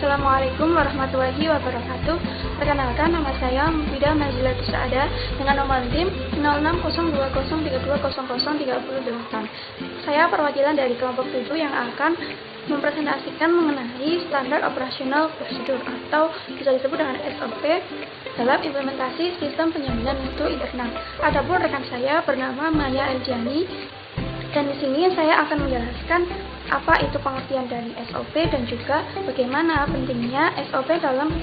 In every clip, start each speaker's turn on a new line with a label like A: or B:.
A: Assalamualaikum warahmatullahi wabarakatuh. Perkenalkan, nama saya Mufidah Nazila Tusada dengan nomor NIM 060203200038. Saya perwakilan dari kelompok 7 yang akan mempresentasikan mengenai standar operasional prosedur atau bisa disebut dengan SOP dalam implementasi sistem penjaminan mutu internal. Adapun rekan saya bernama Maya Eljiani, dan di sini saya akan menjelaskan apa itu pengertian dari SOP dan juga bagaimana pentingnya SOP dalam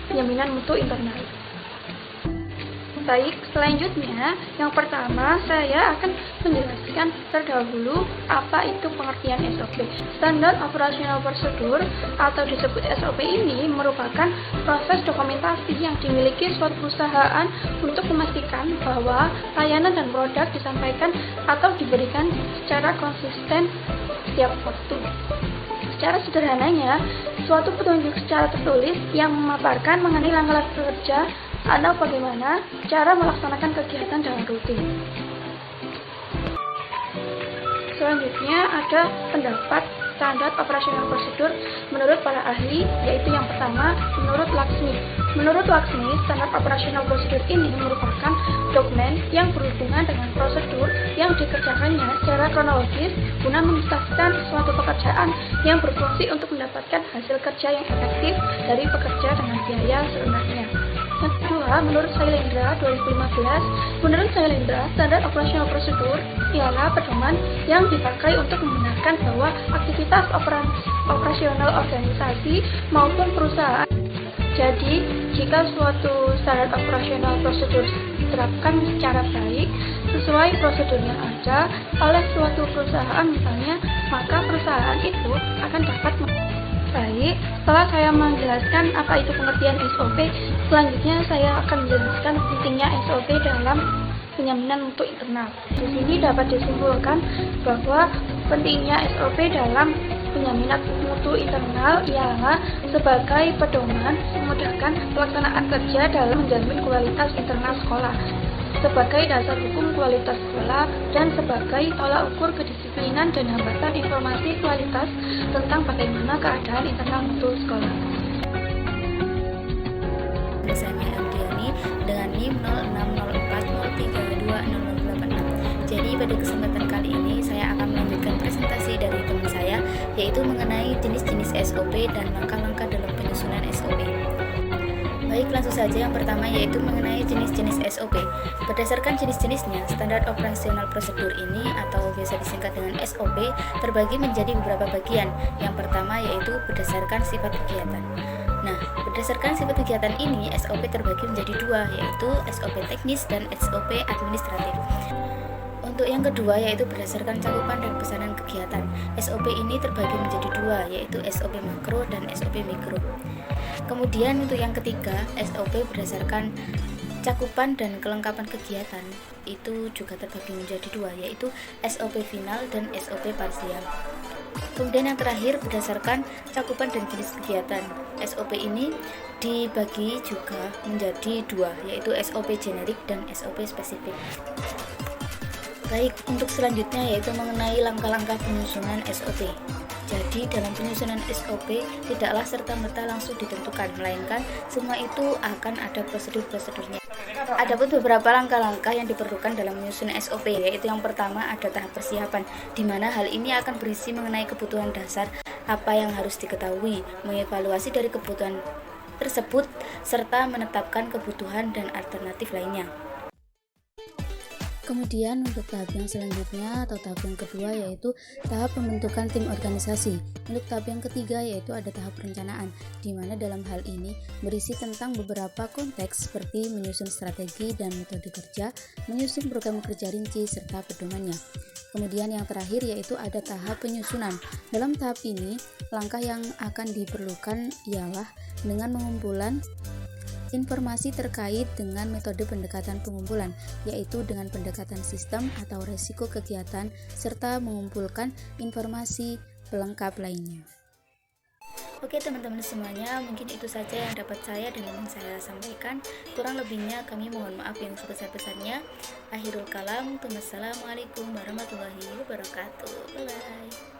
A: penjaminan mutu internal. Baik, selanjutnya yang pertama saya akan menjelaskan terdahulu apa itu pengertian SOP. Standar Operational Procedure atau disebut SOP ini merupakan proses dokumentasi yang dimiliki suatu perusahaan untuk memastikan bahwa layanan dan produk disampaikan atau diberikan secara konsisten setiap waktu. Secara sederhananya, suatu petunjuk secara tertulis yang memaparkan mengenai langkah-langkah kerja atau bagaimana cara melaksanakan kegiatan dengan rutin. Selanjutnya ada pendapat standar operasional prosedur menurut para ahli, yaitu yang pertama menurut Laksmi. Menurut Laksmi, standar operasional prosedur ini merupakan dokumen yang berhubungan dengan prosedur yang dikerjakannya secara kronologis guna menuntaskan suatu pekerjaan yang berfungsi untuk mendapatkan hasil kerja yang efektif dari pekerja dengan biaya serendahnya. Yang kedua, menurut Sailendra 2015, menurut Sailendra, standar operasional prosedur ialah pedoman yang dipakai untuk membenarkan bahwa aktivitas operasional organisasi maupun perusahaan. Jadi, jika suatu standar operasional prosedur diterapkan secara baik sesuai prosedur yang ada oleh suatu perusahaan misalnya, maka perusahaan itu akan dapat baik. Setelah saya menjelaskan apa itu pengertian SOP, selanjutnya saya akan menjelaskan pentingnya SOP dalam penjaminan mutu internal. Di sini dapat disimpulkan bahwa pentingnya SOP dalam penjaminan mutu internal ialah sebagai pedoman memudahkan pelaksanaan kerja dalam menjamin kualitas internal sekolah, sebagai dasar hukum kualitas sekolah, dan sebagai tolak ukur kedisiplinan dan hambatan informasi kualitas tentang bagaimana keadaan internal mutu sekolah.
B: Saya Eldiani dengan NIM 0604032086. Jadi pada kesempatan kali ini saya akan melanjutkan presentasi dari teman saya, yaitu mengenai jenis-jenis SOP dan langkah-langkah dalam penyusunan SOP. Baik, langsung saja yang pertama yaitu mengenai jenis-jenis SOP. Berdasarkan jenis-jenisnya, standar operasional prosedur ini atau biasa disingkat dengan SOP terbagi menjadi beberapa bagian. Yang pertama yaitu berdasarkan sifat kegiatan. Nah, berdasarkan sifat kegiatan ini, SOP terbagi menjadi dua, yaitu SOP teknis dan SOP administratif. Untuk yang kedua yaitu berdasarkan cakupan dan pesanan kegiatan. SOP ini terbagi menjadi dua, yaitu SOP makro dan SOP mikro. Kemudian untuk yang ketiga, SOP berdasarkan cakupan dan kelengkapan kegiatan itu juga terbagi menjadi dua, yaitu SOP final dan SOP parsial. Kemudian yang terakhir berdasarkan cakupan dan jenis kegiatan. SOP ini dibagi juga menjadi dua, yaitu SOP generik dan SOP spesifik. Baik, untuk selanjutnya yaitu mengenai langkah-langkah penyusunan SOP. Jadi dalam penyusunan SOP tidaklah serta-merta langsung ditentukan, melainkan semua itu akan ada prosedur-prosedurnya. Adapun beberapa langkah-langkah yang diperlukan dalam menyusun SOP, yaitu yang pertama ada tahap persiapan, di mana hal ini akan berisi mengenai kebutuhan dasar, apa yang harus diketahui, mengevaluasi dari kebutuhan tersebut, serta menetapkan kebutuhan dan alternatif lainnya. Kemudian untuk tahap yang selanjutnya atau tahap yang kedua yaitu tahap pembentukan tim organisasi. Untuk tahap yang ketiga yaitu ada tahap perencanaan, di mana dalam hal ini berisi tentang beberapa konteks seperti menyusun strategi dan metode kerja, menyusun program kerja rinci, serta pedomannya. Kemudian yang terakhir yaitu ada tahap penyusunan. Dalam tahap ini, langkah yang akan diperlukan ialah dengan pengumpulan informasi terkait dengan metode pendekatan pengumpulan, yaitu dengan pendekatan sistem atau resiko kegiatan, serta mengumpulkan informasi pelengkap lainnya. Oke teman-teman semuanya, mungkin itu saja yang dapat saya dan ingin saya sampaikan. Kurang lebihnya kami mohon maaf yang sebesar-besarnya. Akhirul kalam, wassalamualaikum warahmatullahi wabarakatuh. Bye-bye.